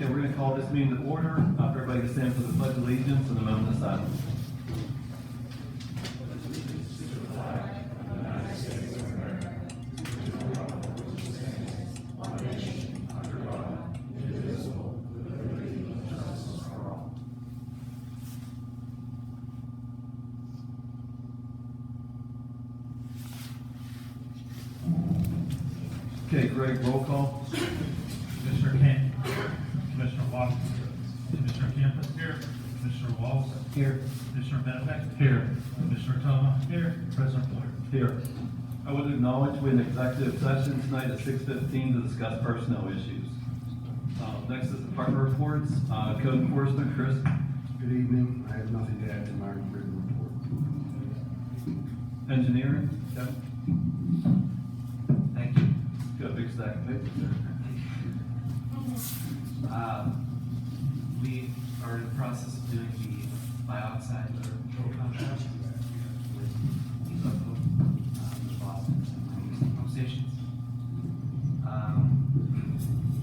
Okay, we're gonna call this meeting to order. If everybody can stand for the pledge of allegiance and the moment of silence. Okay, Greg, roll call. Commissioner Kane. Commissioner Washington. Commissioner Campus. Here. Commissioner Walls. Here. Commissioner Benedict. Here. Commissioner Toma. Here. President Blair. Here. I would acknowledge we're in executive session tonight at 6:15 to discuss personnel issues. Next is department reports. Code enforcement, Chris. Good evening. I have nothing to add to my written report. Engineering, Kevin. Thank you. Got a big stack of papers there. We are in the process of doing the dioxide odor control contract with Evoco, the Boston pump stations.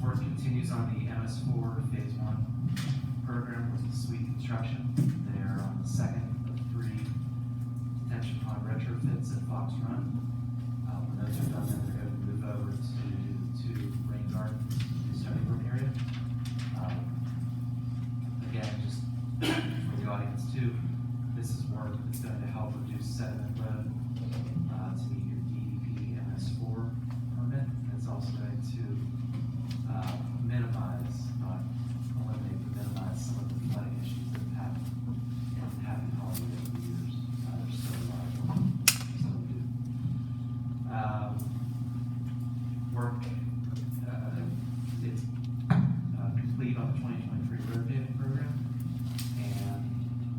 Work continues on the MS4 Phase 1 program with Sweet Construction. They're on the second of 3 detention pond retrofits at Fox Run. When those are done, then they're going to move over to Rain Garden, the Stony Brook area. Again, just for the audience too, this is work that's going to help reduce sediment load to meet your DEP MS4 permit. And it's also going to minimize, not eliminate, but minimize some of the flooding issues that have happened in Happy Hollow over the years. They're still alive, some do. Work is complete on the 2023 road paving program, and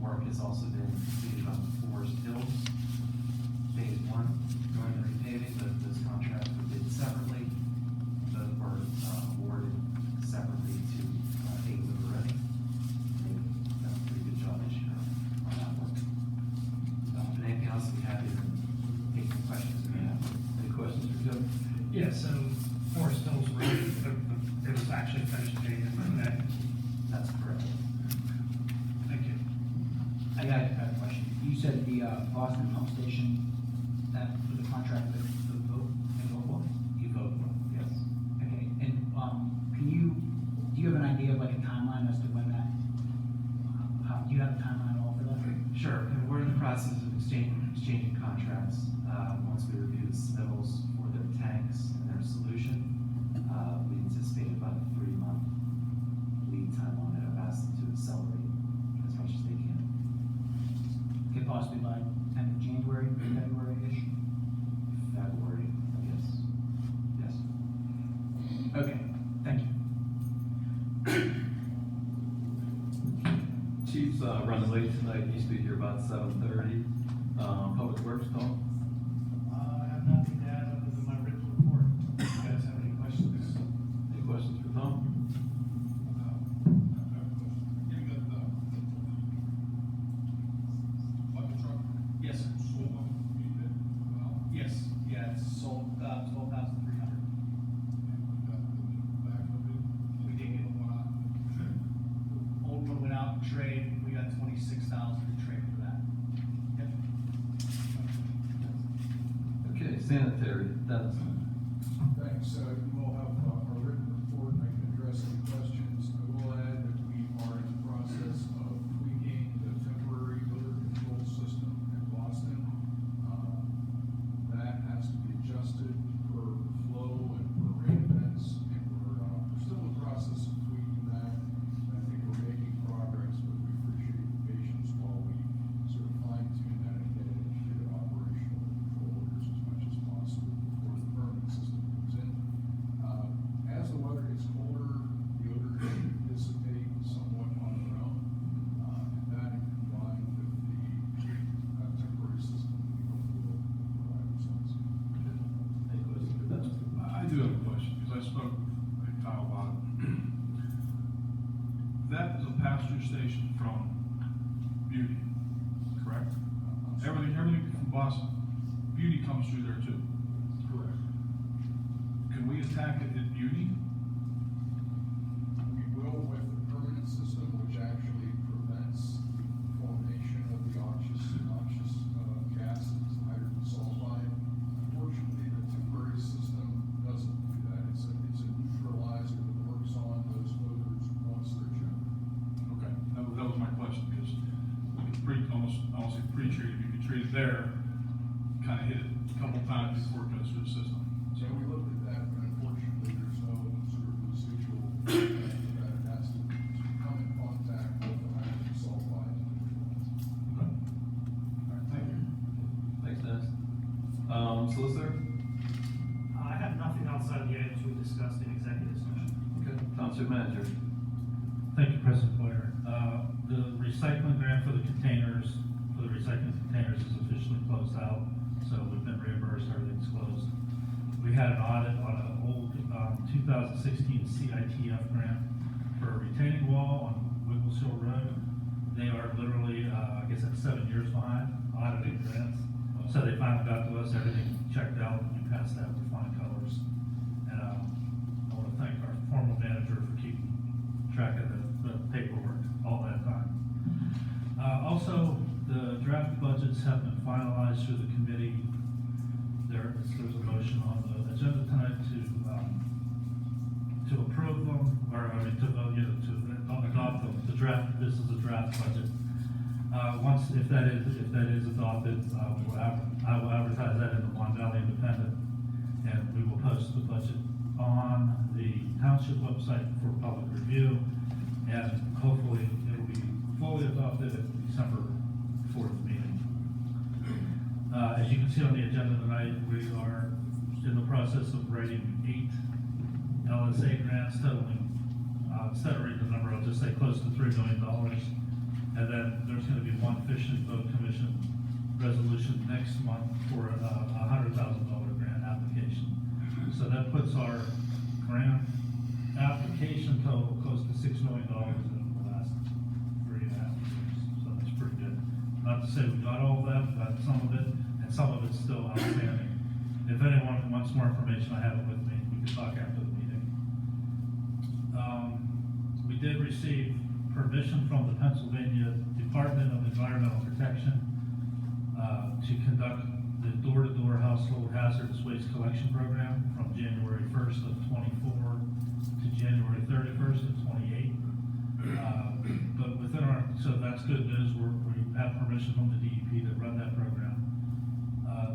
work has also been completed on Forest Hills Phase 1 northern repaving. Those contracts were bid separately. Both were awarded separately to A. Liverani. They've done a pretty good job this year on that work. But anything else, we have to take some questions we have. Any questions for Kevin? Yeah, so Forest Hills Road, it was actually finished paving today. That's correct. Thank you. I got a question. You said the Boston pump station, that was a contract with the vote and local? Evoco, yes. Okay, and do you have an idea of like a timeline as to when that, do you have a timeline at all for that? Sure, and we're in the process of exchanging contracts. Once we review the submittals for their tanks and their solution, we anticipate about a 3-month lead time on it. I've asked them to accelerate as much as they can. Could possibly by end of January, February-ish? February, yes. Yes. Okay, thank you. Chief's running late tonight. He used to be here about 7:30. Public Works, Tom. I have nothing to add other than my written report. Do you guys have any questions? Any questions for Tom? Yes, sir. Yes, yeah, it's sold, 12,300. We did get old one went out in trade, we got 26,000 in trade for that. Yep. Okay, sanitary, Dennis. Thanks. You all have a written report, and I can address any questions. I will add that we are in the process of tweaking the temporary odor control system in Boston. That has to be adjusted per flow and per rain events, and we're still in the process of tweaking that. I think we're making progress, but we appreciate the patience while we sort of fine tune that and get it operational control orders as much as possible before the permit system comes in. As the weather gets colder, the odors should dissipate somewhat on their own. And that combined with the temporary system, we hope will provide results. Any questions for Dennis? I do have a question, because I spoke with Kyle about it. That is a pass-through station from Beauty, correct? Everything from Boston, Beauty comes through there too. Correct. Can we attack it at Beauty? We will that before it goes through the system. So we looked at that, but unfortunately, there's no sort of residual that it has to come in contact with the hydrogen sulfide. Thank you. Thanks, Dennis. Solicitor? I have nothing outside of the items we discussed in executive session. Okay. Township Manager? Thank you, President Boyer. The recycling grant for the containers, is officially closed out, so we've been reimbursed, everything's closed. We had an audit on an old, 2016 CITF grant for a retaining wall on Wiggles Hill Road. They are literally, I guess that's 7 years behind auditing grants. So they finally got to us, everything checked out, we passed that with flying colors. And, I want to thank our former manager for keeping track of the paperwork all that time. Also, the draft budgets have been finalized through the committee. There's a motion on the agenda tonight to approve them, or, I mean, to vote, to adopt them, this is a draft budget. Once, if that is adopted, I will advertise that in the Mon Valley Independent, and we will post the budget on the township website for public review, and hopefully it'll be fully adopted at December 4th meeting. As you can see on the agenda tonight, we are in the process of writing 8 LSA grants totaling, instead of reading the number, I'll just say close to $3 million. And then there's gonna be one Fish and Boat Commission resolution next month for a $100,000 grant application. So that puts our grant application total close to $6 million in the last 3.5 years. So that's pretty good. Not to say we got all of that, but some of it, and some of it's still outstanding. If anyone wants more information, I have it with me. We can talk after the meeting. We did receive permission from the Pennsylvania Department of Environmental Protection to conduct the door-to-door household hazardous waste collection program from January 1st of 24 to January 31st of 28. But within so that's good news. We have permission from the DEP to run that program.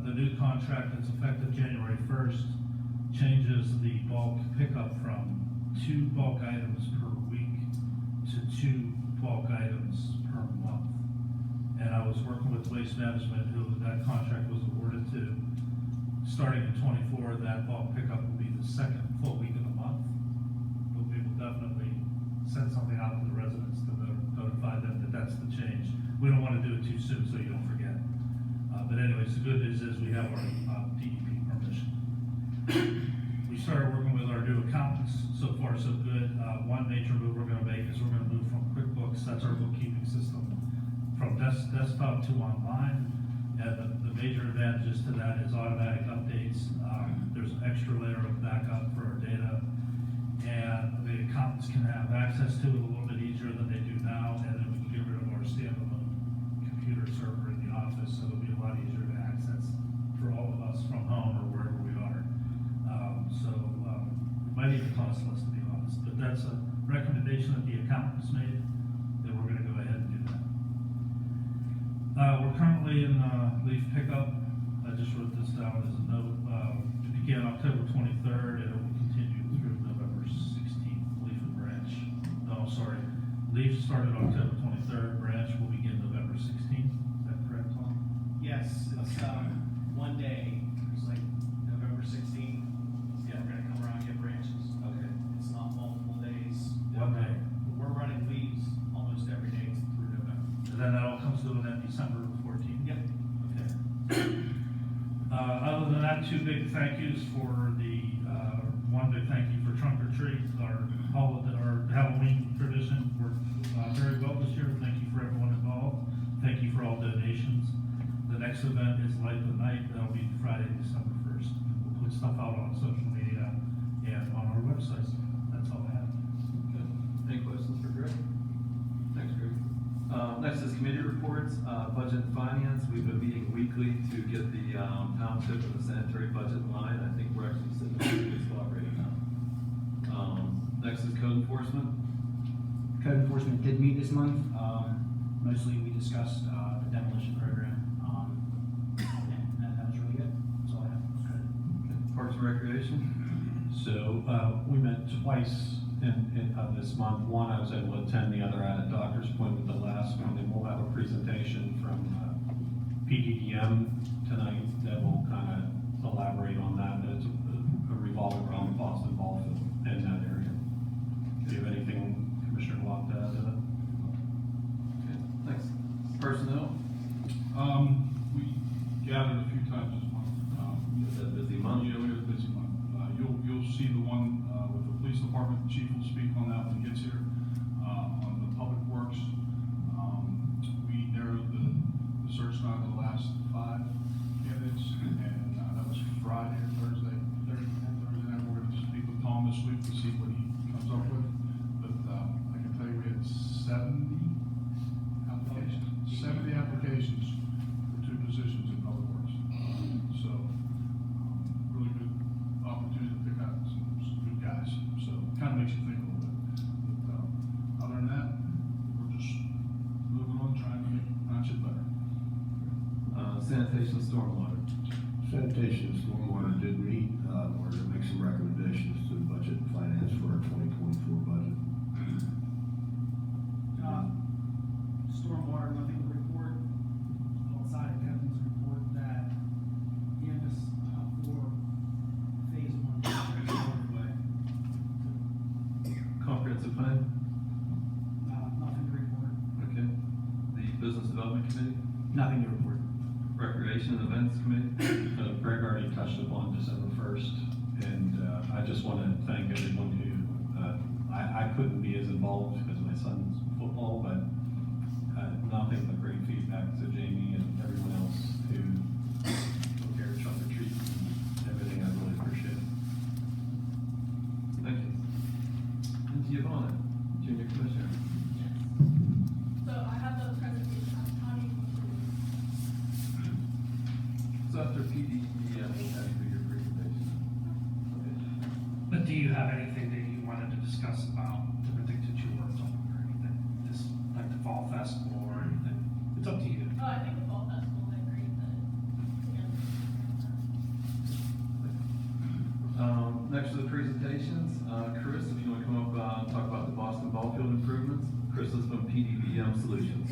The new contract that's effective January 1st changes the bulk pickup from 2 bulk items per week to 2 bulk items per month. And I was working with Waste Management, who that contract was awarded to. Starting in 24, that bulk pickup will be the second full week of the month. But we will definitely send something out to the residents to notify them that that's the change. We don't want to do it too soon so you don't forget. But anyways, the good news is we have our DEP permission. We started working with our new accountants. So far, so good. One major move we're going to make is we're going to move from QuickBooks, that's our bookkeeping system, from desktop to online. And the major advantages to that is automatic updates. There's an extra layer of backup for our data. And the accountants can have access to it a little bit easier than they do now. And then we can get rid of our standalone computer server in the office, so it'll be a lot easier to access for all of us from home or wherever we are. It might even cost less, to be honest, but that's a recommendation that the accountants made, that we're gonna go ahead and do that. We're currently in leaf pickup. I just wrote this down as a note. It began October 23rd and it will continue through November 16th, leaf and branch. No, sorry, leaf started October 23rd, branch will begin November 16th. Is that correct, Tom? Yes, it's, one day, it's like November 16th, yeah, we're gonna come around and get branches. Okay. It's not multiple days. One day. We're running leaves almost every day through November. And then that all comes to an end December 14th? Yep. Okay. Other than that, 2 big thank yous for one big thank you for Trunk or Treat, our Halloween tradition worked very well this year. Thank you for everyone involved. Thank you for all donations. The next event is Light the Night. That'll be Friday, December 1st. We'll put stuff out on social media and on our website. That's all I have. Good. Any questions for Greg? Thanks, Greg. Next is committee reports, budget and finance. We've been meeting weekly to get the township and the sanitary budget in line. I think we're actually sitting in a good spot right now. Next is code enforcement. Code enforcement did meet this month. Mostly we discussed the demolition program. And that was really good. That's all I have. Parks and Recreation? So, we met twice in this month. One, I was able to attend, the other at a doctor's appointment, the last one, and we'll have a presentation from PDDM tonight that will kind of elaborate on that. It's a revolving around Boston Ball Field in that area. Do you have anything, Commissioner Locke, to add to that? Okay, thanks. Personnel? We gathered a few times this month. Is that a busy month? Yeah, we had a busy month. You'll see the one, with the police department, the chief will speak on that when he gets here, on the public works. We narrowed the search down to the last 5 candidates, and that was Friday or Thursday night. We're gonna speak with Tom this week to see what he comes up with. But, I can tell you we had 70 applications for 2 positions in public works. So, really good opportunity to pick out some good guys. So, kind of makes you think a little bit. But, other than that, we're just moving on, trying to make Township better. Sanitation, stormwater. Sanitation and stormwater did meet, we're gonna make some recommendations to the budget and finance for our 2024 budget. Stormwater, nothing to report outside of Kevin's report that campus for phase 1 is underway. Comprehensive plan? Nothing to report. Okay. The Business Development Committee? Nothing to report. Recreation and Events Committee? Greg already touched upon December 1st, and I just want to thank everyone who, I couldn't be as involved because of my son's football, but nothing but great feedback to Jamie and everyone else who took care of trunk or treat and everything. I really appreciate it. Thank you. And Giovanna, Junior Commissioner. So I have the presentation on county. So after PDEM, we'll have you do your presentation. But do you have anything that you wanted to discuss about different things that you worked on or anything? Just like the fall festival or anything? It's up to you. Oh, I think the fall festival went great, Next to the presentations, Chris, if you want to come up, talk about the Boston Ball Field improvements. Chris is from PDBM Solutions.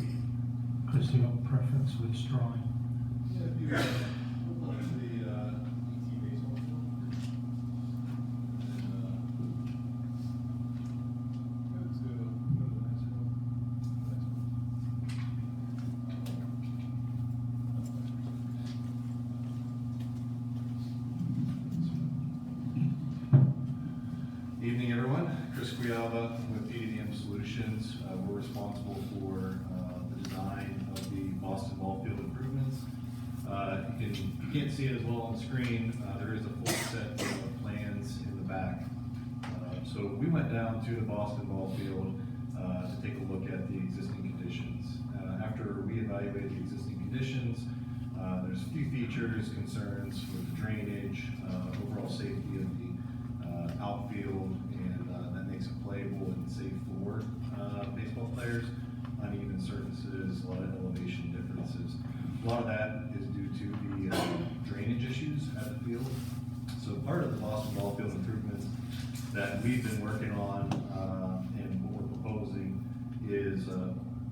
Chris, do you have a preference which drawing? Yeah, if you look to the, ET baseball field. And, let's go to the next one. Evening, everyone. Chris Quialba with PDDM Solutions. We're responsible for the design of the Boston Ball Field improvements. You can't see it as well on the screen. There is a full set of plans in the back. So we went down to the Boston Ball Field to take a look at the existing conditions. After we evaluated the existing conditions, there's a few features, concerns with the drainage, overall safety of the outfield, and that makes it playable and safe for baseball players. Uneven surfaces, a lot of elevation differences. A lot of that is due to the drainage issues at the field. So part of the Boston Ball Field improvements that we've been working on and what we're proposing is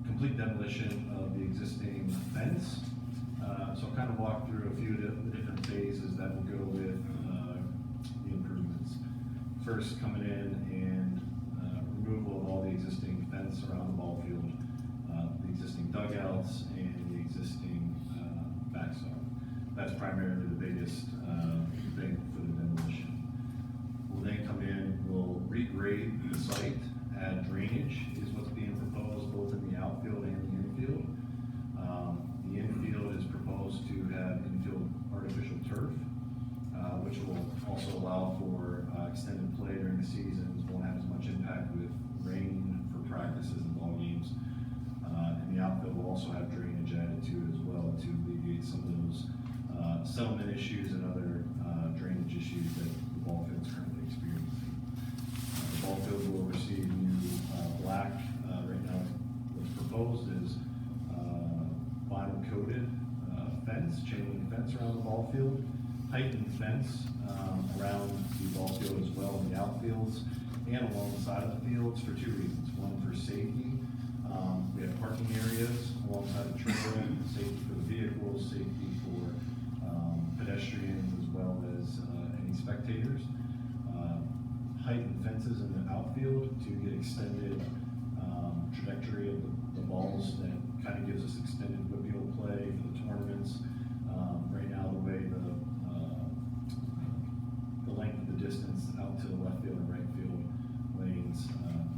complete demolition of the existing fence. So I'll kind of walk through a few of the different phases that will go with the improvements. First, coming in and removal of all the existing fence around the ball field, the existing dugouts, and the existing backstop. That's primarily the biggest thing for the demolition. We'll then come in, we'll regrade the site, add drainage is what's being proposed both in the outfield and the infield. The infield is proposed to have infield artificial turf, which will also allow for extended play during the seasons, won't have as much impact with rain for practices and ball games. And the outfield will also have drainage added to it as well to alleviate some of those settlement issues and other drainage issues that the ball field is currently experiencing. The ball field will receive new black, right now what's proposed is vinyl coated fence, chain link fence around the ball field. heightened fence, around the ball field as well in the outfields and along the side of the fields for two reasons. One, for safety. We have parking areas alongside the trail, safety for the vehicles, safety for, pedestrians as well as, any spectators. Heightened fences in the outfield to get extended, trajectory of the balls that kind of gives us extended whippeal play for the tournaments. Right now, the way the length of the distance out to the left field and right field lanes,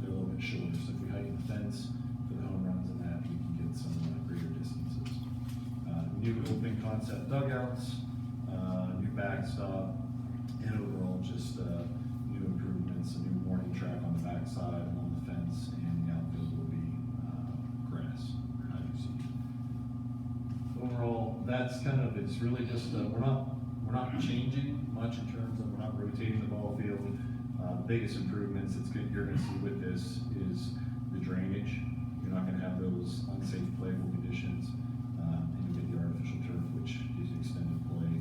they're a little bit shorter. So if we heighten the fence for the home runs and that, we can get some greater distances. New open concept dugouts, new backstop, and overall just new improvements, a new warning track on the backside along the fence, and the outfield will be grass, as you see. Overall, that's kind of, it's really just, we're not changing much in terms of, we're not rotating the ball field. The biggest improvements you're gonna see with this is the drainage. You're not gonna have those unsafe playable conditions, and you get the artificial turf, which gives you extended play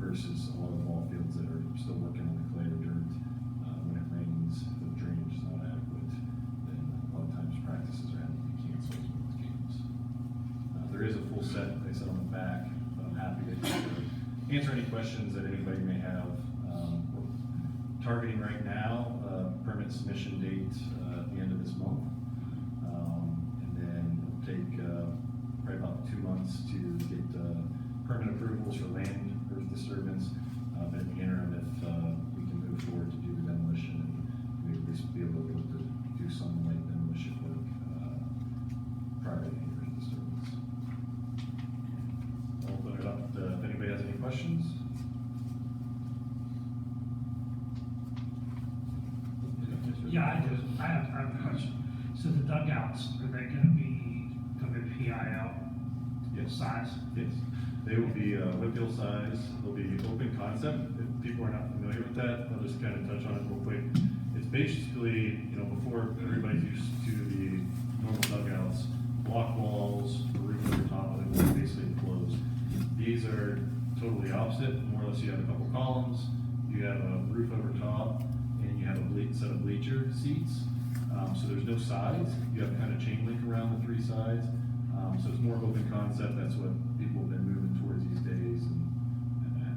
versus a lot of ball fields that are still working on the clay or dirt. When it rains, if the drainage is not adequate, then a lot of times practices are having to be canceled with games. There is a full set, like I said, on the back, but I'm happy to answer any questions that anybody may have. We're targeting right now, permit submission date, at the end of this month. And then it'll take, probably about 2 months to get, permit approvals for land earth disturbance. But in the interim, if, we can move forward to do the demolition, and we at least be able to do some light demolition work, prior to the earth disturbance. I'll open it up, if anybody has any questions. Yeah, I do. I have a question. So the dugouts, are they gonna be PIL Yes. size? Yes, they will be whippeal size, they'll be open concept. If people are not familiar with that, I'll just kind of touch on it real quick. It's basically, before everybody's used to the normal dugouts, block walls, the roof over top of it, basically closed. These are totally opposite, more or less you have a couple columns, you have a roof over top, and you have a set of bleacher seats. So there's no sides, you have kind of chain link around the three sides. So it's more open concept, that's what people have been moving towards these days and that.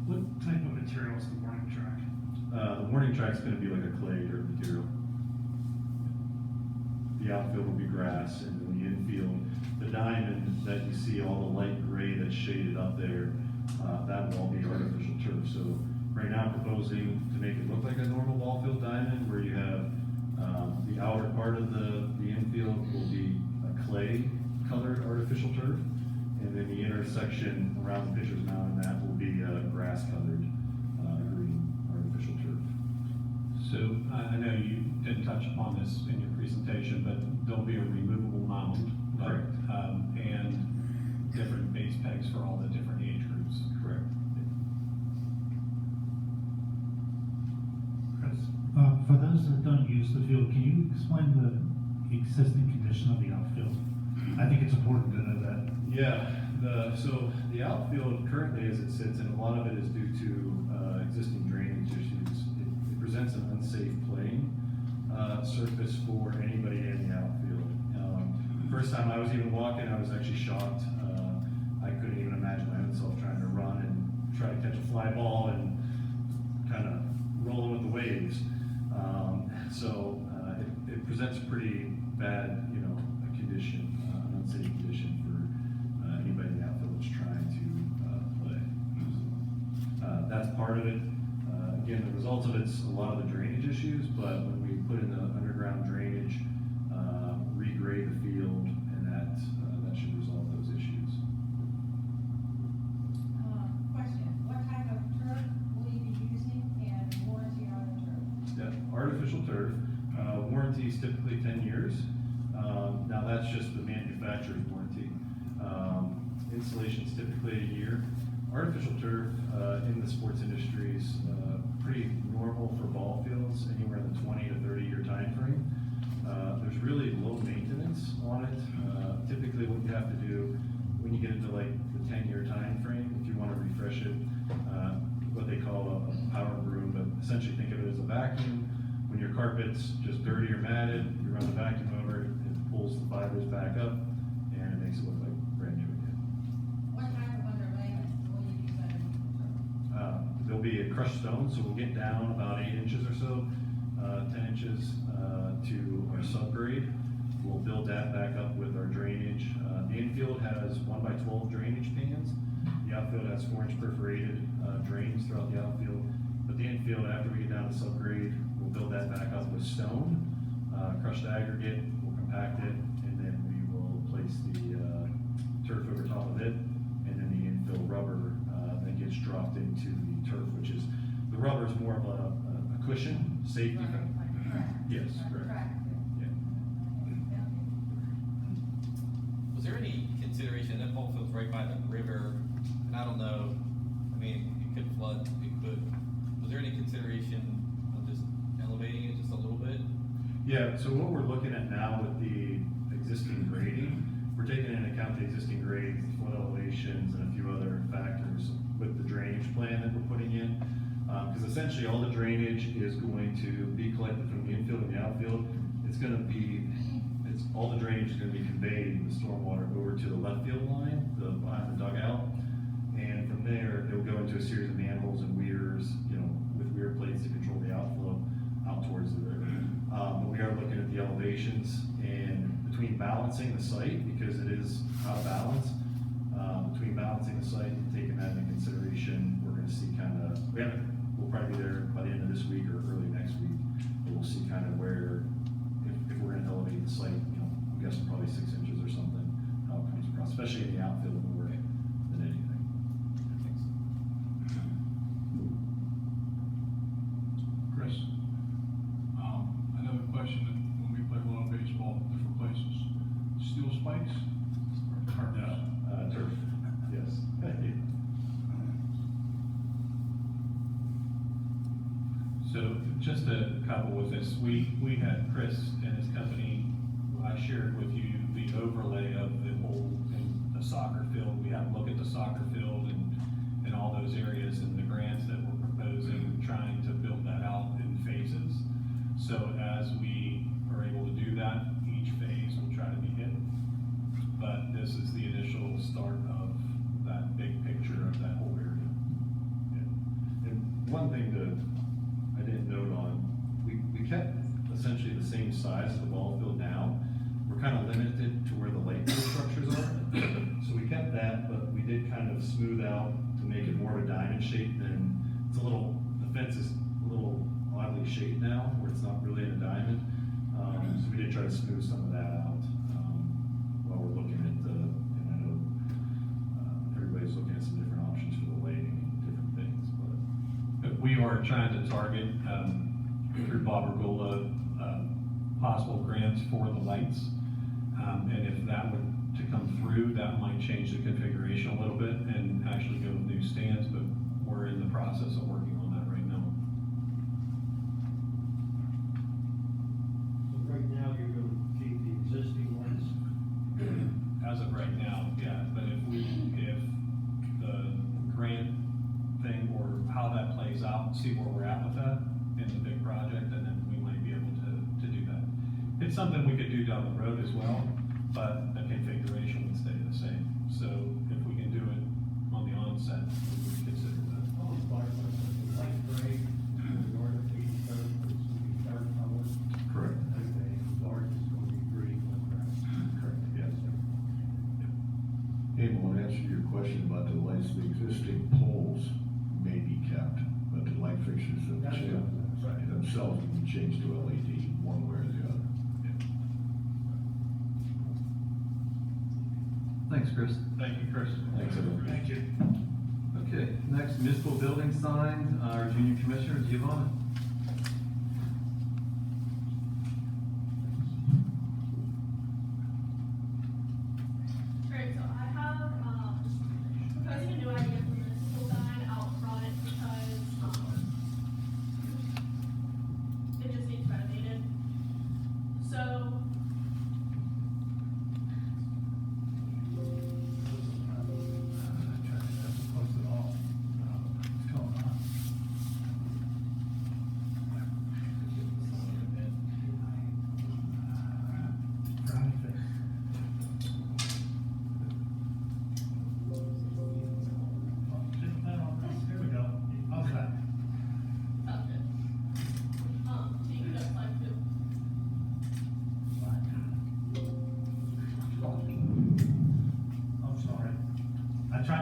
What type of material is the warning track? The warning track's gonna be like a clay dirt material. The outfield will be grass, and then the infield, the diamond that you see, all the light gray that's shaded up there, that will all be artificial turf. So right now, I'm proposing to make it look like a normal ball field diamond, where you have, the outer part of the infield will be a clay colored artificial turf, and then the intersection around the pitcher's mound and that will be grass colored green artificial turf. So I know you didn't touch upon this in your presentation, but there'll be a removable mound. Correct. And different base pegs for all the different age groups. Correct. Chris, for those that don't use the field, can you explain the existing condition of the outfield? I think it's important to know that. Yeah, so the outfield currently as it sits, and a lot of it is due to existing drainage issues, it presents an unsafe playing surface for anybody in the outfield. First time I was even walking, I was actually shocked. I couldn't even imagine my own self trying to run and try to catch a fly ball and kind of rolling with the waves. So it presents a pretty bad, condition, an unsafe condition for anybody in the outfield that's trying to play. That's part of it. Again, the result of it's a lot of the drainage issues, but when we put in the underground drainage, regrade the field, and that should resolve those issues. Question, what type of turf will you be using and warranty on the turf? Yeah, artificial turf, warranty is typically 10 years. Now that's just the manufacturer's warranty. Installation is typically a year. Artificial turf in the sports industry is pretty normal for ball fields, anywhere in the 20 to 30 year time frame. There's really low maintenance on it. Typically what you have to do when you get into like the 10-year time frame, if you want to refresh it, what they call a power broom, but essentially think of it as a vacuum. When your carpet's just dirty or matted, you run the vacuum over it, it pulls the fibers back up, and it makes it look like brand new again. What type of underlayment will you use underneath the turf? There'll be a crushed stone, so we'll get down about 8 inches or so, 10 inches to our subgrade. We'll build that back up with our drainage. The infield has 1x12 drainage pans. The outfield has 4-inch perforated drains throughout the outfield. But the infield, after we get down to subgrade, we'll build that back up with stone, crushed aggregate, we'll compact it, and then we will place the turf over top of it, and then the infill rubber that gets dropped into the turf, which is, the rubber is more of a cushion, safety. Like a track? Yes, Like a correct. track. Yeah. Was there any consideration, that ball field's right by the river, and I don't know, I mean, it could flood, it could, was there any consideration of just elevating it just a little bit? Yeah, so what we're looking at now with the existing grading, we're taking into account the existing grades, the flood elevations, and a few other factors with the drainage plan that we're putting in. Because essentially all the drainage is going to be collected from the infield and the outfield. It's gonna be, all the drainage is gonna be conveyed, the stormwater, over to the left field line, behind the dugout. And from there, it'll go into a series of manholes and weirs, with weir plates to control the outflow out towards the river. But we are looking at the elevations, and between balancing the site, because it is out of balance, between balancing the site and taking that into consideration, we're gonna see we'll probably be there by the end of this week or early next week, but we'll see kind of where, if we're gonna elevate the site, I'm guessing probably 6 inches or something, how it comes across, especially in the outfield more than anything. Chris, another question, that when we play a lot of baseball, different places, steel spikes? Or no? Turf, yes. So just a couple with this, we had Chris and his company, I shared with you the overlay of the whole, in the soccer field. We had a look at the soccer field and all those areas and the grants that we're proposing, trying to build that out in phases. So as we are able to do that, each phase will try to be hit. But this is the initial start of that big picture of that whole area. Yeah. And one thing I didn't note on, we kept essentially the same size as the ball field now. We're kind of limited to where the light field structures are. So we kept that, but we did kind of smooth out to make it more of a diamond shape than, the fence is a little oddly shaped now, where it's not really in a diamond. So we did try to smooth some of that out, while we're looking at and I know, everybody's looking at some different options for the lighting and different things, but. We are trying to target, through Bob Regula, possible grants for the lights. And if that were to come through, that might change the configuration a little bit and actually go with new stands, but we're in the process of working on that right now. So right now, you're gonna keep the existing ones? As of right now, yeah, but if the grant thing or how that plays out, see where we're at with that in the big project, and then we might be able to do that. It's something we could do down the road as well, but the configuration would stay the same. So if we can do it on the onset, we would consider that. I always thought it was something like gray, the north of the third, it's gonna be dark color. Correct. Okay, dark is gonna be green, like grass. Correct, yes. Hey, well, to answer your question about the lights, the existing poles may be kept, but the light fixtures That's themselves will be changed to LED, one way or the other. Thanks, Chris. Thank you, Chris. Thanks, everyone. Thank you. Okay, next municipal building signs, our junior commissioner, Giovanna. Alright, so I have, proposing a new idea for municipal sign out front because, it just needs renovated. So,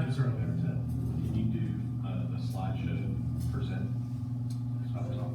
minutes earlier too. Can you do, the slideshow present? Up top?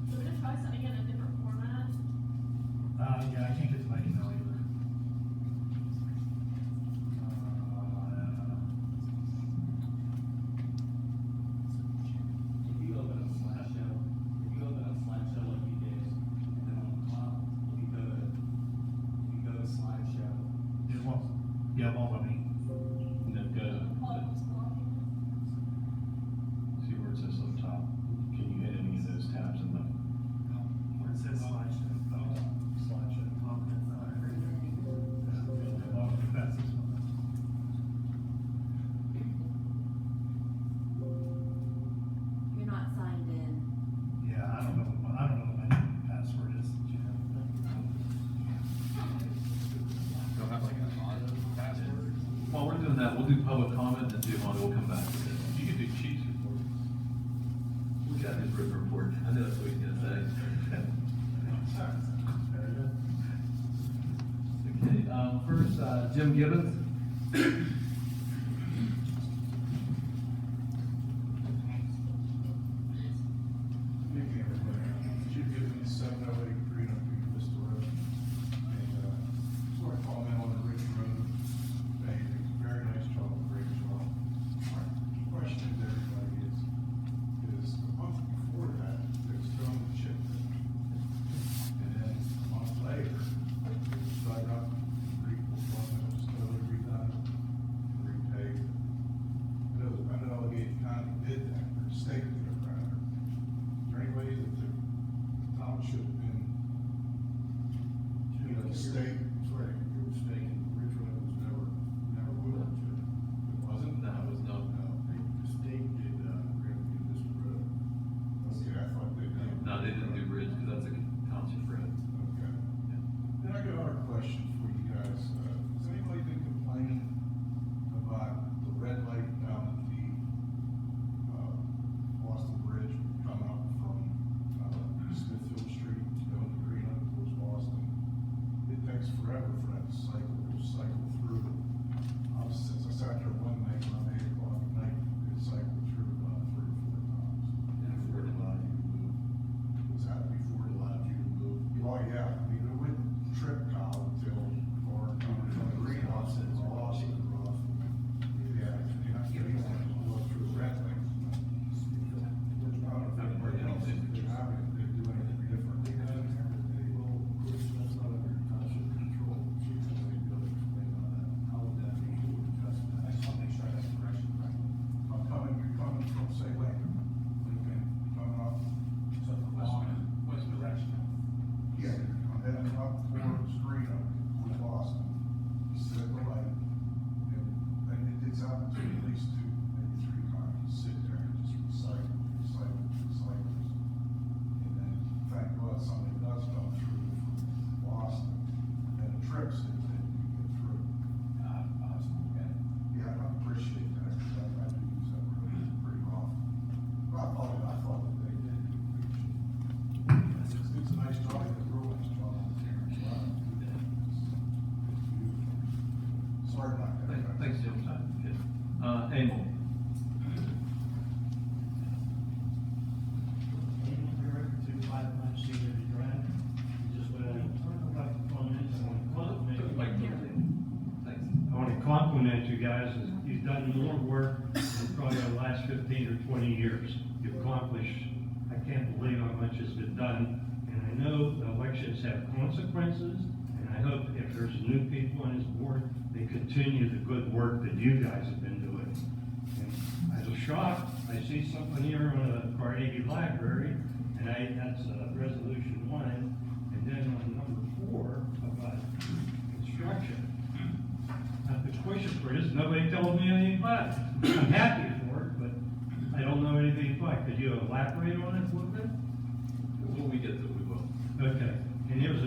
So we're gonna try sending it in a different format. Yeah, I can't get to my email either. If you open up Slideshow, if you open up Slideshow like you did, and then on the top, if you go to Slideshow, It won't, yeah, it won't let me. No, go, Paul was blocking. see where it says up top? Can you hit any of those tabs in the? Where it says slideshow. Slideshow. That's this one. You're not signed in. Yeah, I don't know what my password is. Don't have like an auto password? While we're doing that, we'll do public comment, and if you want, we'll come back to it. You can do chief's report. We got his written report, I know that's what he's gonna say. Okay, first, Jim Gibbons. Good evening, everybody. Chief Gibbons, 708 Green Oak Vista Road. And, just want to comment on the Ridge Road. They did a very nice job, great job. My question to everybody is a month before that, they was throwing the chip in. And then a month later, it was dug up, it was totally redone, repaved. I know Allegheny County did that, or the state did it rather. Is there any way that the township and, the state, sorry, you're mistaken, Ridge Road was never put on chip. It wasn't? No, it was not. No, the state did, Grand Vista Road. Okay, I thought they did. No, they didn't do bridge, because that's a township road. Okay. Then I got another question for you guys. Has anybody been complaining about the red light down at the, Boston Bridge coming up from, Smithfield Street to go to Green Oak towards Boston? It takes forever for that to cycle through. Since I sat there one night around 8 o'clock at night, it cycled through about 3 or 4 times. Before it allowed you to move. Was that before it allowed you to move? Oh, yeah, I mean, it wouldn't trip Kyle until, or coming from the greenhouse and Ross and Ross. Yeah, you don't want to go through the red light. I don't know if anybody else is having, they do anything differently. They will, of course, that's not under township control. Chief, I know you'd be able to explain on that. How would that be adjusted? I just want to make sure I got the correction right. You're coming from, say, Lincoln, coming up. So the west direction? Yeah, I'm heading up towards Green Oak, with Boston. Sit at the light, and it's out to at least 2, maybe 3 times. Sit there and just recycle. And then, thank God, somebody does come through from Boston, and it trips it, then you get through. Yeah, I appreciate that, because I do use that road pretty often. I thought that they did do a good job. It's a nice job, it's a real nice job on Terrence Drive. It's beautiful. Sorry about that. Thanks, Jim. Okay. Emil. Thanks. I want to compliment you guys, you've done more work than probably the last 15 or 20 years. You've accomplished, I can't believe how much has been done, and I know the elections have consequences, and I hope if there's new people on this board, they continue the good work that you guys have been doing. And I was shocked, I see something here on the Carnegie Library, And that's, resolution 1, and then on number 4, about construction. The question for this, nobody told me anything about it. I'm happy for it, but I don't know anything about it. Could you elaborate on it a little bit? When we get to, we will. Okay, and here's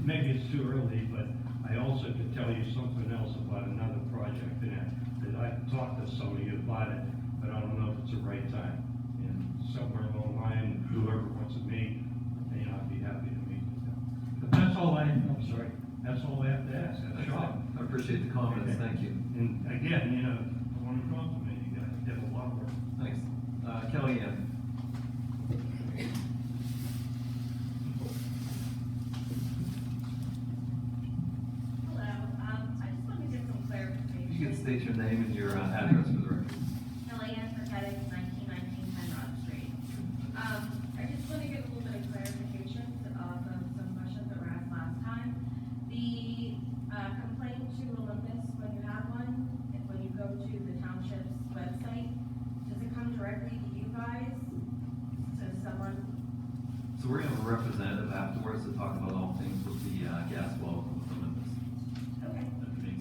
maybe it's too early, but I also could tell you something else about another project that I talked to some of you about it, but I don't know if it's the right time. And somewhere along the line, whoever wants to meet, I'd be happy to meet with them. But that's all I'm sorry, that's all I have to ask. That's Sean. I appreciate the comments, thank you. And again, I want to compliment you guys, you have a lot of work. Thanks. Kelly Ann. Hello, I just wanted to get some clarification. You can state your name and your address for the record. Kellyanne Perkettic, 1919 Penrod Street. I just want to get a little bit of clarification from some questions that were asked last time. The complaint to Olympus, when you have one, when you go to the township's website, does it come directly to you guys, to someone? So we're gonna have a representative afterwards to talk about all things with the gas well from Olympus. Okay.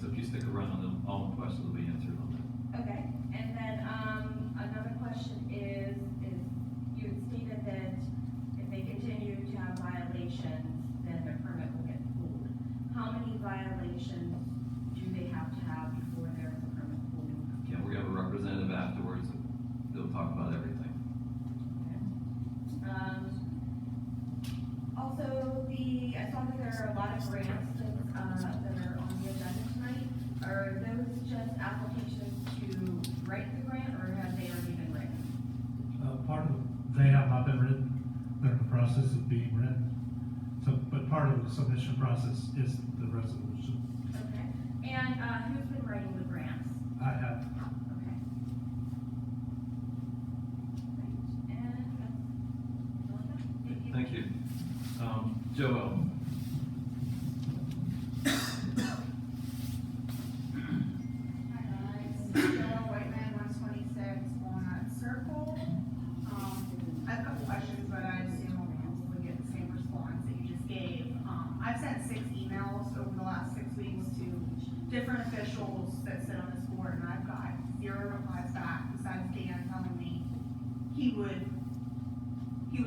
So if you stick around, all the questions will be answered on that. Okay, and then, another question is you had stated that if they continue to have violations, then their permit will get pulled. How many violations do they have to have before there is a permit pulled? Yeah, we're gonna have a representative afterwards, they'll talk about everything. Also, I saw that there are a lot of grants that are on the agenda tonight. Are those just applications to write the grant, or have they already been written? They have not been written, they're in the process of being written. So, but part of the submission process is the resolution. Okay, and, who's been writing the grants? I have. Okay. Right, and that's all I got. Thank you. Joel. Hi guys, Joe Whiteman, 126 Walnut Circle. I have a couple questions, but I assume we'll get the same response that you just gave. I've sent 6 emails over the last 6 weeks to different officials that sit on this board, and I've got 0 replies back, besides Dan telling me he would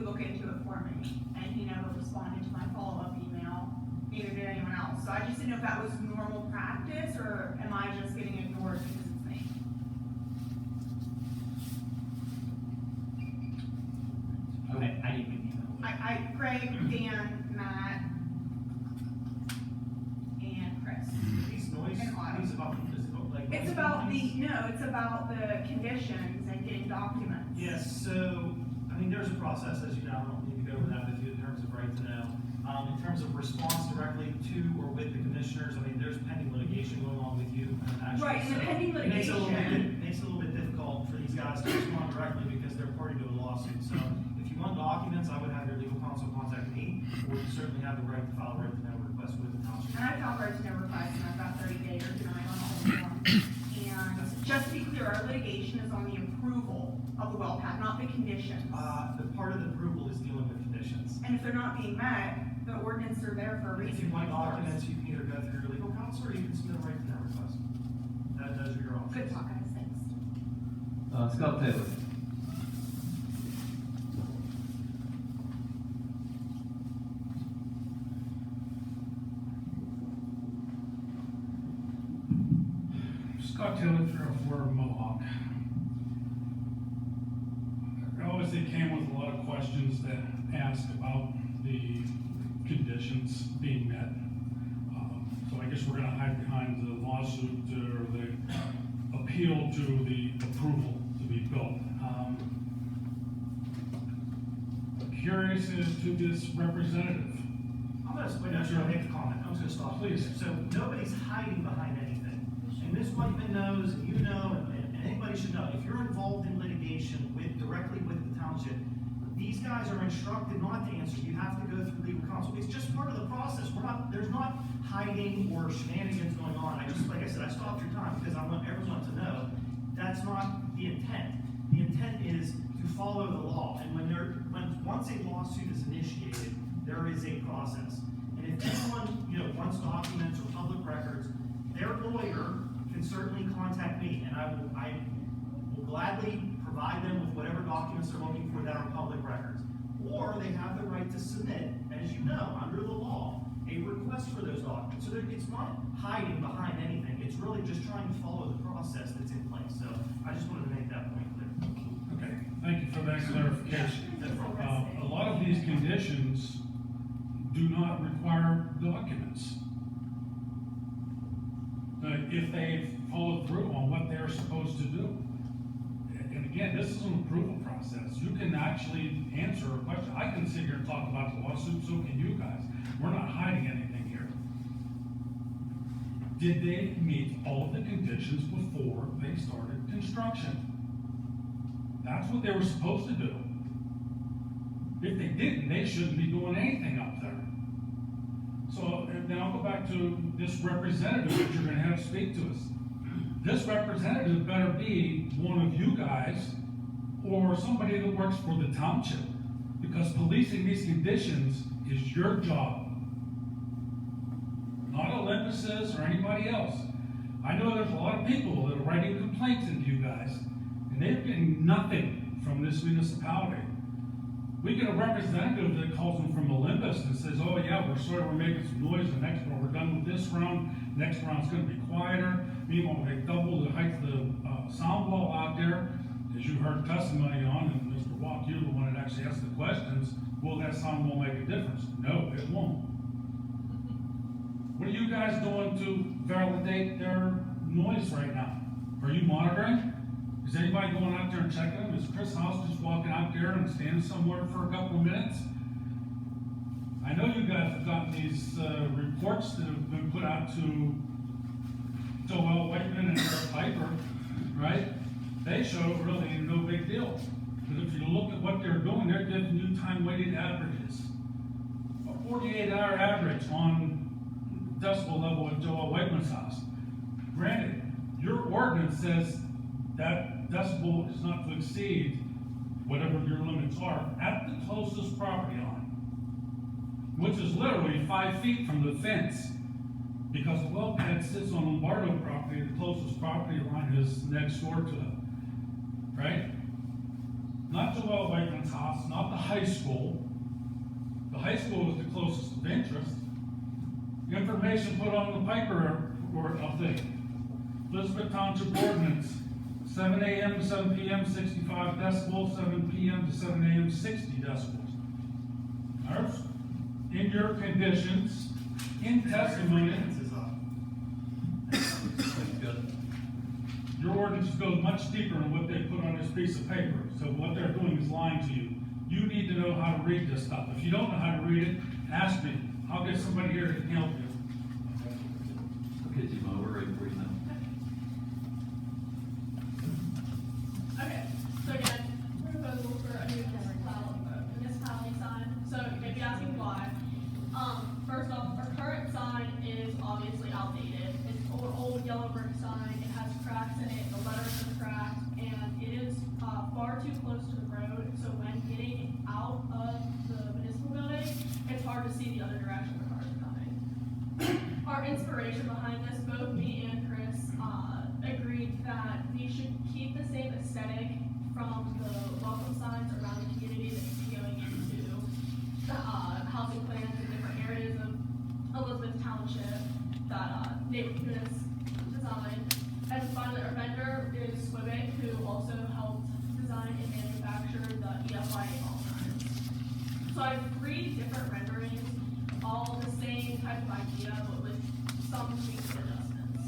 look into it for me, and he never responded to my follow-up email, neither did anyone else. So I just didn't know if that was normal practice, or am I just getting ignored because it's me? I didn't get the email. Craig, Dan, Matt, and Chris. These noise, And Autumn. these about, is it like? It's noise about complaints? it's about the conditions and getting documents. Yes, so, I mean, there's a process, as you know, I don't need to go over that with you in terms of right to know. In terms of response directly to or with the commissioners, I mean, there's pending litigation going on with you, actually. Right, and the so pending it makes it a little litigation- makes it a little bit difficult for these guys to respond directly because they're party to a lawsuit. So if you want documents, I would have your legal counsel contact me, or you certainly have the right to file a right to know request with the township. And I filed right to know request, and I've got 30 days or 9 on the whole form. And just to be clear, our litigation is on the approval of the well pad, not the conditions. The part of the approval is dealing with conditions. And if they're not being met, the ordinances are there for a reason. If you want documents, you can either go through your legal counsel or you can submit a right to know request. Those are your options. Good talk, guys, thanks. Scott Taylor. Scott Taylor, 304 Mohawk. Obviously came with a lot of questions that asked about the conditions being met. So I guess we're gonna hide behind the lawsuit or the appeal to the approval to be built. Curious as to this representative. I'm gonna make a comment. I'm just gonna stop. Please. So nobody's hiding behind anything. And Ms. Whiteman knows, and you know, and anybody should know, if you're involved in litigation directly with the township, these guys are instructed not to answer. You have to go through legal counsel. It's just part of the process. There's not hiding or shenanigans going on. Like I said, I stopped your time because I want everyone to know that's not the intent. The intent is to follow the law. And once a lawsuit is initiated, there is a process. And if anyone, wants documents or public records, their lawyer can certainly contact me, and I will gladly provide them with whatever documents they're looking for that are public records. Or they have the right to submit, as you know, under the law, a request for those documents. So it's not hiding behind anything, it's really just trying to follow the process that's in place. So I just wanted to make that point clear. Okay, thank you for that clarification. A lot of these conditions do not require documents. If they follow through on what they're supposed to do. And again, this is an approval process. You can actually answer a question. I can sit here and talk about the lawsuit, so can you guys. We're not hiding anything here. Did they meet all of the conditions before they started construction? That's what they were supposed to do. If they didn't, they shouldn't be doing anything up there. So, and then I'll go back to this representative that you're gonna have speak to us. This representative better be one of you guys or somebody that works for the township, because policing these conditions is your job, not Olympus's or anybody else. I know there's a lot of people that are writing complaints into you guys, and they're getting nothing from this municipality. We get a representative that calls them from Olympus and says, oh yeah, we're sorry we're making some noise, the next one, we're done with this round, next round's gonna be quieter. Meanwhile, they double the height of the sound wall out there, as you heard testimony on, and Mr. Walk, you're the one that actually asked the questions, will that sound wall make a difference? No, it won't. What are you guys doing to validate their noise right now? Are you monitoring? Is anybody going out there and checking them? Is Chris House just walking out there and standing somewhere for a couple of minutes? I know you guys have gotten these reports that have been put out to Joel Whiteman and Eric Piper, right? They show really no big deal. Because if you look at what they're doing, they're giving you time-weighted averages. A 48-hour average on decibel level at Joel Whiteman's house. Granted, your ordinance says that decibel is not to exceed whatever your limits are at the closest property line, which is literally 5 feet from the fence, because the well pad sits on Lombardo property, the closest property line is next door to it, right? Not Joel Whiteman's house, not the high school. The high school is the closest of interest. Information put on the Piper report of the Elizabeth Township ordinance, 7 a.m. to 7 p.m. 65 decibels, 7 p.m. to 7 a.m. 60 decibels. All right. In your conditions, in testimony, your ordinance goes much deeper than what they put on this piece of paper. So what they're doing is lying to you. You need to know how to read this stuff. If you don't know how to read it, ask me. I'll get somebody here that can help you. Okay, Timo, we're ready for you now. Okay, so again, proposal for a new municipality sign. So you may be asking why. First off, our current sign is obviously outdated. It's an old yellow brick sign. It has cracks in it. The letters are cracked, and it is far too close to the road. So when getting out of the municipal building, it's hard to see the other direction the cars are coming. Our inspiration behind this, both me and Chris agreed that we should keep the same aesthetic from the welcome signs around the community that you see going into the housing plans in different areas of Elizabeth Township that neighborhood units designed. And finally, our vendor is Swibic, who also helped design and manufacture the EFIA all signs. So I have 3 different renderings, all the same type of idea, but with some tweaks and adjustments.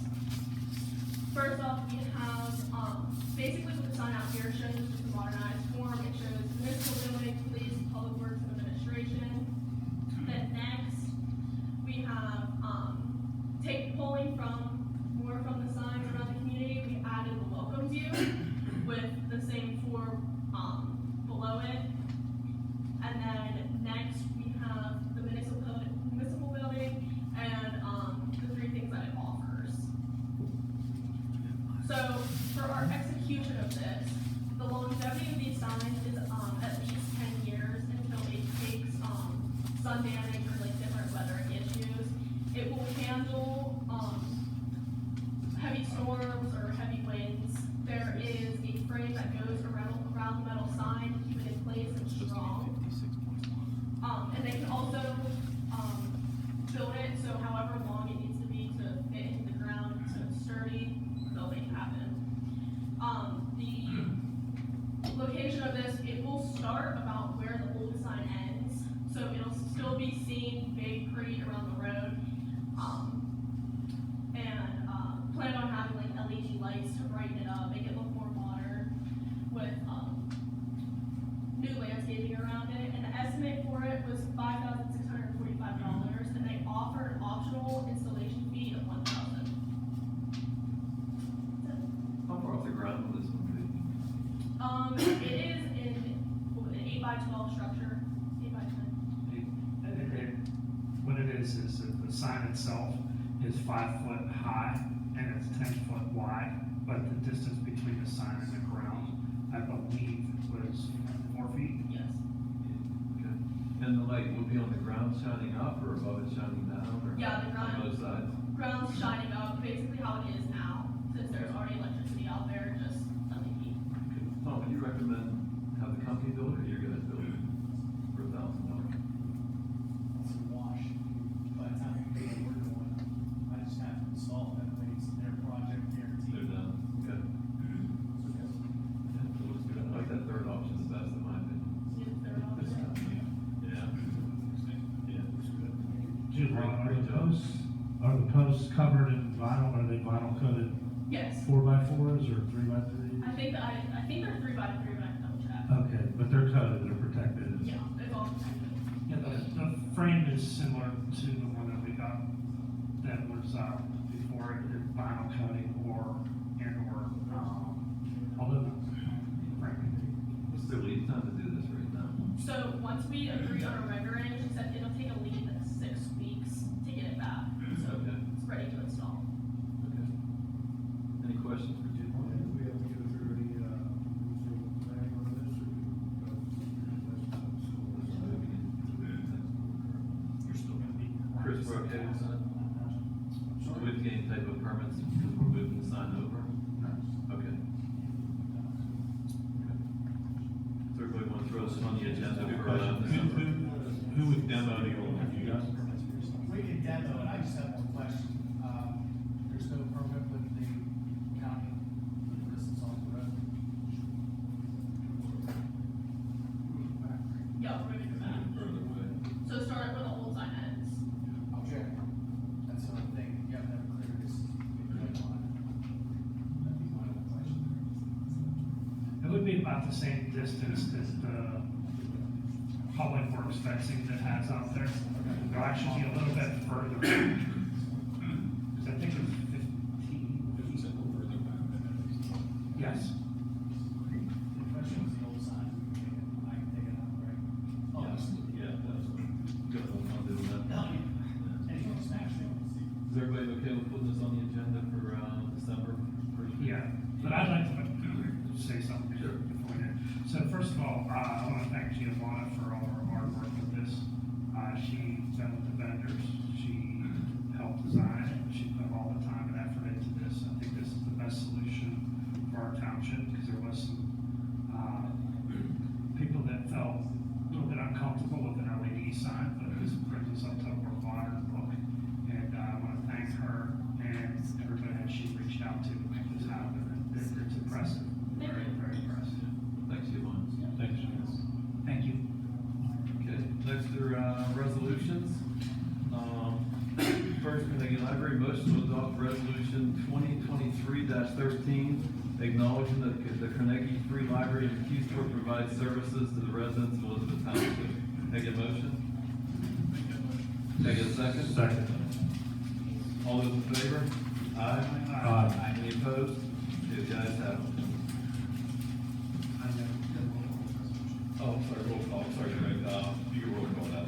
First off, we have, basically what the sign out here shows is just a modernized form. It shows municipal building, police, public works, and administration. Then next, we have, pulling more from the signs around the community, we added the welcome view with the same form, below it. And then next, we have the municipal building and, the 3 things that it offers. So for our execution of this, the longevity of these signs is at least 10 years until a sun damage or like different weathering issues. It will handle, heavy storms or heavy winds. There is a frame that goes around the metal sign to keep it in place and strong. And they can also, build it so however long it needs to be to fit into the ground, so it's sturdy, they'll make it happen. The location of this, it will start about where the old sign ends, so it'll still be seen big, pretty around the road. Plan on having like LED lights to brighten it up, make it look more modern with, new landscaping around it, and the estimate for it was $5,645, and they offer an optional installation fee of $1,000. How far off the ground will this one be? It is in an 8x12 structure, 8x10. What it is that the sign itself is 5 foot high and it's 10 foot wide, but the distance between the sign and the ground, I believe, was 4 feet. Yes. Okay. And the light will be on the ground shining up or above it shining down, or? Yeah, the ground. On both sides? Ground's shining up, basically how it is now, since there's already electricity out there, just LED. Tom, would you recommend have the company build it, or you're gonna build it for $1,000? It's a wash. By the time we get work on it, I just have to install it. That way it's their project guaranteed. They're done, okay. Yeah, so let's do that. I like that third option the best, in my opinion. Yeah. Yeah, looks good. Julie, Great job. are the posts covered in vinyl, are they vinyl coated Yes. 4x4s or 3x3s? I think they're 3x3, but I can double check. Okay, but they're coated, they're protected. Yeah, it's all protected. Yeah, the frame is similar to the one that we got that was, before it did vinyl coating or aluminum framing. What's the lead time to do this right now? So once we agree on a rendering, she said it'll take a lead of 6 weeks to get it back. So Okay. it's ready to install. Okay. Any questions for Jim? Do we have to go through any, planning on this, or? You're still gonna be. Chris, we're okay with that? Do we have to get any type of permits because we're moving the sign over? Okay. So everybody want to throw this on the agenda for, December? Who would demo the old one, you guys? We can demo it, I just have one question. There's no permit with the county, this is on the road. Yeah, we're ready for that. Further away. So start where the old sign ends. Okay. That's the only thing, you have to have a clear distance. That'd be my only question. It would be about the same distance as the public works fencing that has out there. It'll actually be a little bit further. Because I think it's 15. Yes. The question was the old sign, I can take it out, right? Oh, Yes, yeah, that's good. I'll do that. And you can smash it. Is everybody okay with putting this on the agenda for, December first? Yeah, but I'd like to say something Sure. before that. So first of all, I want to thank Giovanna for all her hard work with this. She met with the vendors, she helped design it, she put all the time and effort into this. I think this is the best solution for our township, because there was some, people that felt a little bit uncomfortable with an LED sign, but this brings us up to a more modern look. And I want to thank her and everybody that she reached out to make this happen. It's impressive, very, very impressive. Thanks, Yvonne. Thanks. Thank you. Okay, next are, resolutions. First, Carnegie Library, motion to adopt resolution 2023-13, acknowledging that the Carnegie Free Library in Keystone provides services to the residents of Elizabeth Township. Can I get a motion? Can I get a second? Second. All those in favor? Aye. Aye. Any opposed? The ayes have it. Oh, sorry, roll call, sorry, Greg, you can roll call that.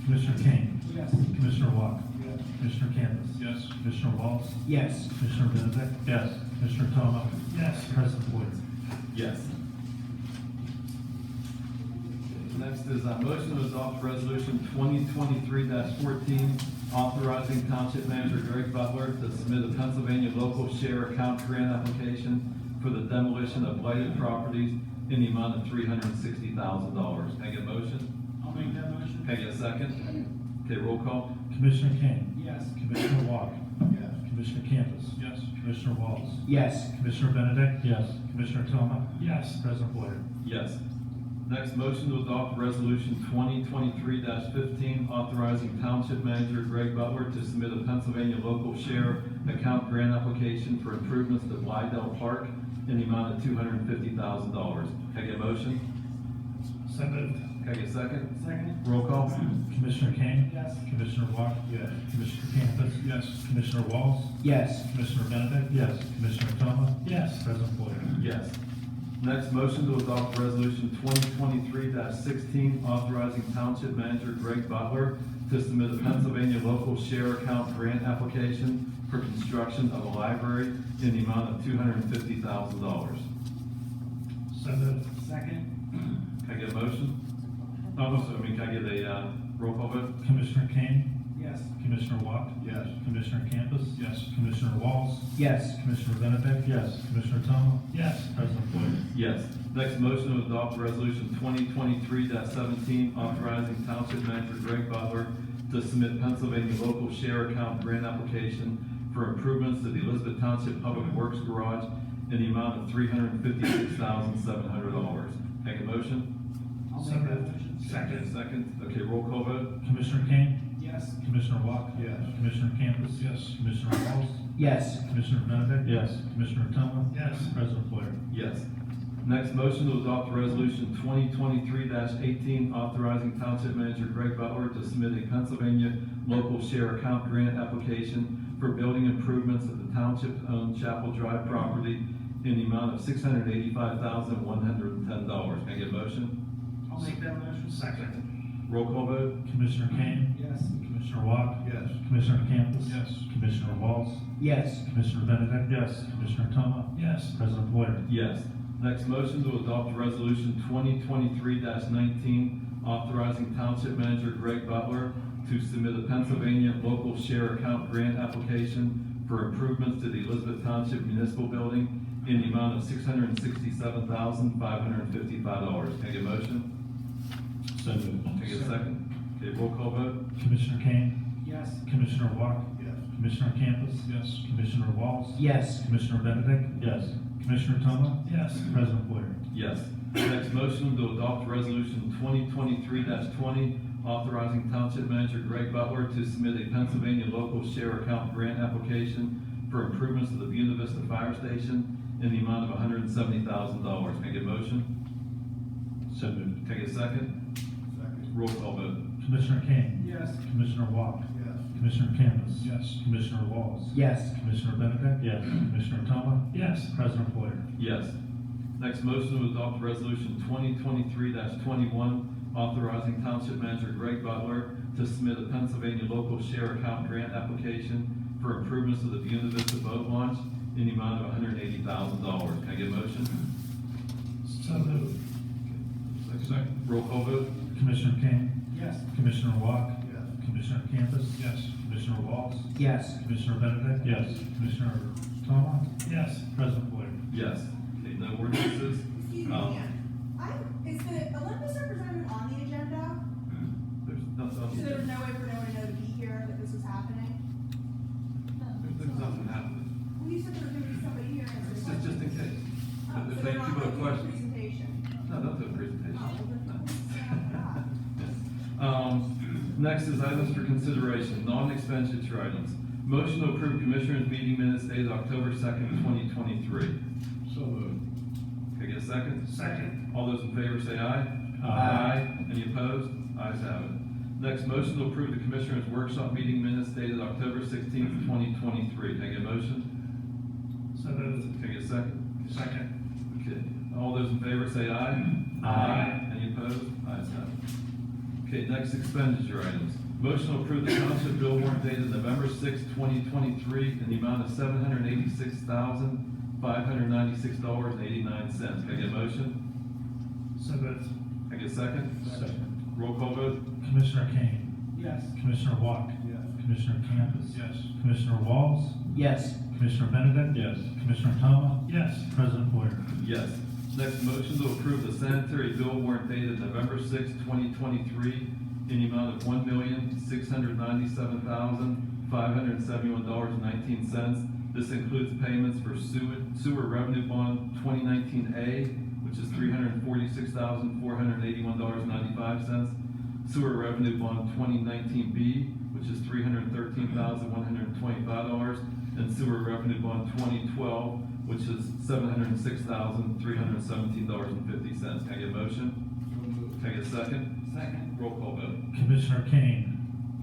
Commissioner King. Yes. Commissioner Walk. Yes. Commissioner Candace. Yes. Commissioner Walls. Yes. Commissioner Benedict. Yes. Commissioner Toma. Yes. President Boyd. Yes. Next is a motion to adopt resolution 2023-14, authorizing Township Manager Greg Butler to submit a Pennsylvania local share account grant application for the demolition of blighted properties in the amount of $360,000. Can I get a motion? I'll make that motion. Can I get a second? Okay, roll call. Commissioner King. Yes. Commissioner Walk. Yes. Commissioner Campus. Yes. Commissioner Walls. Yes. Commissioner Benedict. Yes. Commissioner Toma. Yes. President Boyer. Yes. Next, motion to adopt resolution 2023-15, authorizing Township Manager Greg Butler to submit a Pennsylvania local share account grant application for improvements to Blydell Park in the amount of $250,000. Can I get a motion? So moved. Can I get a second? Second. Roll call. Commissioner King. Yes. Commissioner Walk. Yes. Commissioner Campus. Yes. Commissioner Walls. Yes. Commissioner Benedict. Yes. Commissioner Toma. Yes. President Boyer. Yes. Next, motion to adopt resolution 2023-16, authorizing Township Manager Greg Butler to submit a Pennsylvania local share account grant application for construction of a library in the amount of $250,000. So moved. Second. Can I get a motion? Can I get a, roll call vote? Commissioner King. Yes. Commissioner Walk. Yes. Commissioner Campus. Yes. Commissioner Walls. Yes. Commissioner Benedict. Yes. Commissioner Toma. Yes. President Boyer. Yes. Next, motion to adopt resolution 2023-17, authorizing Township Manager Greg Butler to submit Pennsylvania local share account grant application for improvements to the Elizabeth Township Public Works Garage in the amount of $356,700. Can I get a motion? I'll So make that moved. motion. Second. Okay, roll call vote. Commissioner King. Yes. Commissioner Walk. Yes. Commissioner Campus. Yes. Commissioner Walls. Yes. Commissioner Benedict. Yes. Commissioner Toma. Yes. President Boyer. Yes. Next, motion to adopt resolution 2023-18, authorizing Township Manager Greg Butler to submit a Pennsylvania local share account grant application for building improvements at the township-owned Chapel Drive property in the amount of $685,110. Can I get a motion? I'll make that motion. Second. Roll call vote. Commissioner King. Yes. Commissioner Walk. Yes. Commissioner Campus. Yes. Commissioner Walls. Yes. Commissioner Benedict. Yes. Commissioner Toma. Yes. President Boyer. Yes. Next, motion to adopt resolution 2023-19, authorizing Township Manager Greg Butler to submit a Pennsylvania local share account grant application for improvements to the Elizabeth Township Municipal Building in the amount of $667,555. Can I get a motion? So moved. Can I get a second? Okay, roll call vote. Commissioner King. Yes. Commissioner Walk. Yes. Commissioner Campus. Yes. Commissioner Walls. Yes. Commissioner Benedict. Yes. Commissioner Toma. Yes. President Boyer. Yes. Next, motion to adopt resolution 2023-20, authorizing Township Manager Greg Butler to submit a Pennsylvania local share account grant application for improvements to the Buena Vista Fire Station in the amount of $170,000. Can I get a motion? So moved. Can I get a second? Second. Roll call vote. Commissioner King. Yes. Commissioner Walk. Yes. Commissioner Campus. Yes. Commissioner Walls. Yes. Commissioner Benedict. Yes. Commissioner Toma. Yes. President Boyer. Yes. Next, motion to adopt resolution 2023-21, authorizing Township Manager Greg Butler to submit a Pennsylvania local share account grant application for improvements to the Buena Vista boat launch in the amount of $180,000. Can I get a motion? So moved. Second. Roll call vote. Commissioner King. Yes. Commissioner Walk. Yes. Commissioner Campus. Yes. Commissioner Walls. Yes. Commissioner Benedict. Yes. Commissioner Toma. Yes. President Boyer. Yes. Okay, no ordinances. Excuse me, Ann. Is the Olympus representative on the agenda? There's nothing, So there was no way for no one to know to be here, that this was happening? there's nothing happening. Well, you said there was gonna be somebody here. and It's there's just in case. Oh, If so they they're not people have making a questions. presentation? No, don't do a presentation. Oh, well, then, Next is items for consideration, non-expenditure items. Motion to approve Commissioners' meeting minutes dated October 2nd, 2023. So moved. Can I get a second? Second. All those in favor say aye. Aye. Any opposed? Ayes have it. Next, motion to approve the Commissioners' workshop meeting minutes dated October 16th, 2023. Can I get a motion? So moved. Can I get a second? Second. Okay. All those in favor say aye. Aye. Any opposed? Ayes have it. Okay, next expenditure items. Motion to approve the township bill warrant dated November 6, 2023 in the amount of $786,596.89. Can I get a motion? So moved. Can I Can I get a second? Second. Roll call vote? Commissioner Kane. Yes. Commissioner Walk. Yes. Commissioner Campus. Yes. Commissioner Walls. Yes. Commissioner Benedict. Yes. Commissioner Toma. Yes. President Boyer. Yes. Next, motion to approve the sanitary bill warrant dated November 6, 2023, in the amount of $1,697,571.19. This includes payments for sewer revenue bond 2019A, which is $346,481.95. Sewer revenue bond 2019B, which is $313,125, and sewer revenue bond 2012, which is $706,317.50. Can I get a motion? Can I get a second? Second. Roll call vote. Commissioner Kane.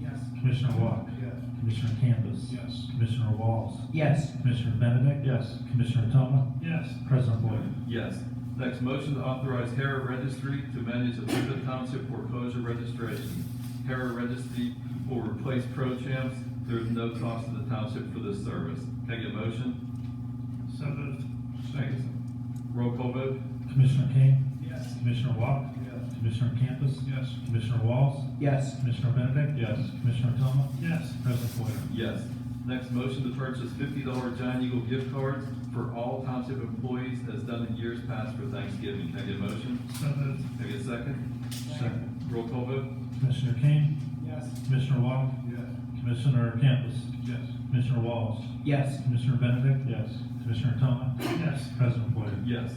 Yes. Commissioner Walk. Yes. Commissioner Campus. Yes. Commissioner Walls. Yes. Commissioner Benedict. Yes. Commissioner Toma. Yes. President Boyer. Yes. Next, motion to authorize Hera Registry to manage the Elizabeth Township foreclosure registration. Hera Registry will replace Pro-Champs. There's no cost to the township for this service. Can I get a motion? So moved. Second. Roll call vote? Commissioner Kane. Yes. Commissioner Walk. Yes. Commissioner Campus. Yes. Commissioner Walls. Yes. Commissioner Benedict. Yes. Commissioner Toma. Yes. President Boyer. Yes. Next, motion to purchase $50 Giant Eagle gift cards for all township employees as done in years past for Thanksgiving. Can I get a motion? So moved. Can I get a second? Second. Roll call vote? Commissioner Kane. Yes. Commissioner Walk. Yes. Commissioner Campus. Yes. Commissioner Walls. Yes. Commissioner Benedict. Yes. Commissioner Toma. Yes. President Boyer. Yes.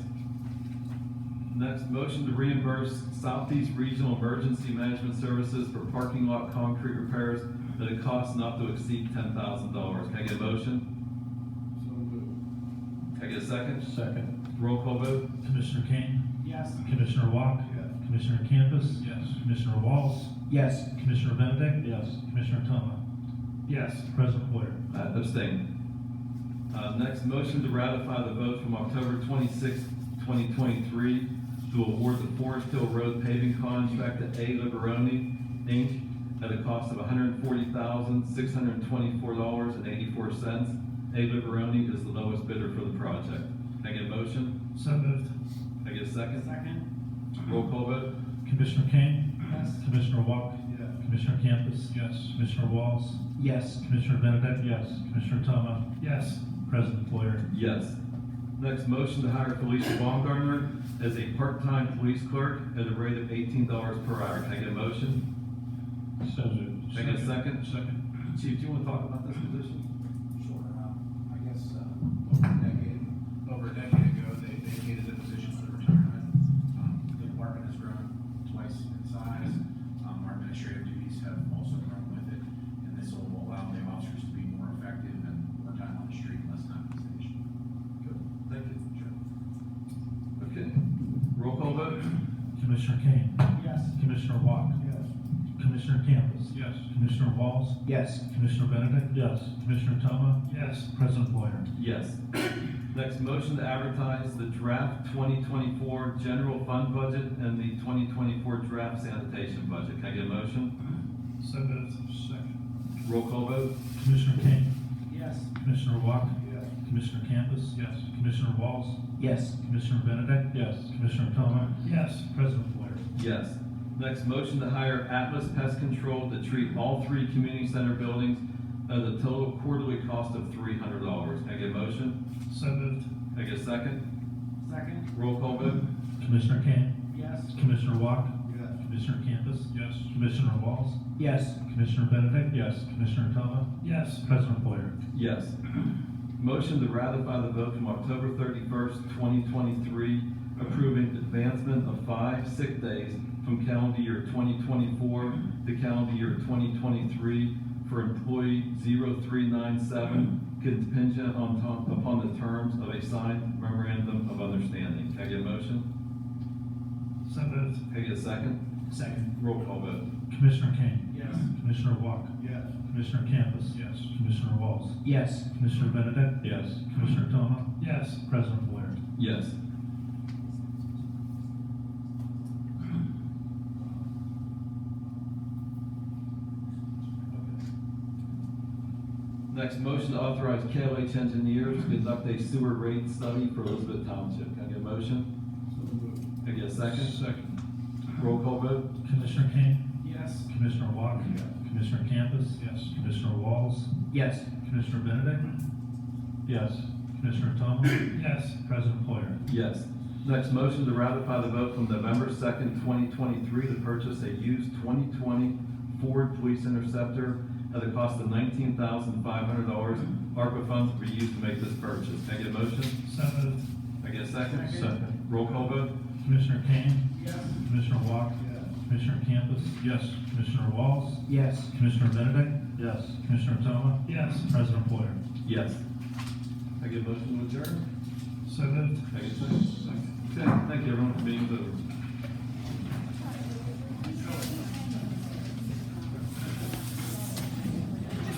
Next, motion to reimburse Southeast Regional Emergency Management Services for parking lot concrete repairs at a cost not to exceed $10,000. Can I get a motion? So moved. Can I get a second? Second. Roll call vote? Commissioner Kane. Yes. Commissioner Walk. Yes. Commissioner Campus. Yes. Commissioner Walls. Yes. Commissioner Benedict. Yes. Commissioner Toma. Yes. President Boyer. Abstain. Next, motion to ratify the vote from October 26, 2023 to award the Forest Hill Road paving contract to A. Liberoni, Inc. at a cost of $140,624.84. A. Liberoni is the lowest bidder for the project. Can I get a motion? So moved. Can I get a second? Second. Roll call vote? Commissioner Kane. Yes. Commissioner Walk. Yes. Commissioner Campus. Yes. Commissioner Walls. Yes. Commissioner Benedict. Yes. Commissioner Toma. Yes. President Boyer. Yes. Next, motion to hire Felicia Baumgartner as a part-time police clerk at a rate of $18 per hour. Can I get a motion? So moved. Can I get a second? Second. Chief, do you want to talk about this position? Sure, I guess, over a decade ago, they vacated the position for retirement. The department has grown twice in size. Our administrative duties have also grown with it, and this will allow the officers to be more effective and more time on the street, less time on the station. Good. Thank you. Okay. Roll call vote? Commissioner Kane. Yes. Commissioner Walk. Yes. Commissioner Campus. Yes. Commissioner Walls. Yes. Commissioner Benedict. Yes. Commissioner Toma. Yes. President Boyer. Yes. Next, motion to advertise the draft 2024 general fund budget and the 2024 draft sanitation budget. Can I get a motion? So moved. Second. Roll call vote? Commissioner Kane. Yes. Commissioner Walk. Yes. Commissioner Campus. Yes. Commissioner Walls. Yes. Commissioner Benedict. Yes. Commissioner Toma. Yes. President Boyer. Yes. Next, motion to hire Atlas Pest Control to treat all 3 community center buildings at a total quarterly cost of $300. Can I get a motion? So moved. Can I get a second? Second. Roll call vote? Commissioner Kane. Yes. Commissioner Walk. Yes. Commissioner Campus. Yes. Commissioner Walls. Yes. Commissioner Benedict. Yes. Commissioner Toma. Yes. President Boyer. Yes. Motion to ratify the vote from October 31st, 2023, approving advancement of 5 sick days from calendar year 2024 to calendar year 2023 for employee 0397, contingent upon the terms of a signed memorandum of understanding. Can I get a motion? So moved. Can I get a second? Second. Roll call vote. Commissioner Kane. Yes. Commissioner Walk. Yes. Commissioner Campus. Yes. Commissioner Walls. Yes. Commissioner Benedict. Yes. Commissioner Toma. Yes. President Boyer. Yes. Next, motion to authorize KLH engineers to conduct a sewer rate study for Elizabeth Township. Can I get a motion? So moved. Can I get a second? Second. Roll call vote? Commissioner Kane? Yes. Commissioner Walker? Commissioner Campus? Yes. Commissioner Walls? Yes. Commissioner Benedict? Yes. Commissioner Tomlin? Yes. President Poyer? Yes. Next, motion to ratify the vote from November 2nd, 2023 to purchase a used 2020 Ford Police Interceptor at a cost of $19,500. ARPA funds will be used to make this purchase. Can I get a motion? So moved. Can I get a second? Second. Roll call vote? Commissioner Kane? Yes. Commissioner Walker? Commissioner Campus? Yes. Commissioner Walls? Yes. Commissioner Benedict? Yes. Commissioner Tomlin? Yes. President Poyer? Yes. Can I get a motion to adjourn? So moved. Can I get a second? Okay, thank you everyone for being with us.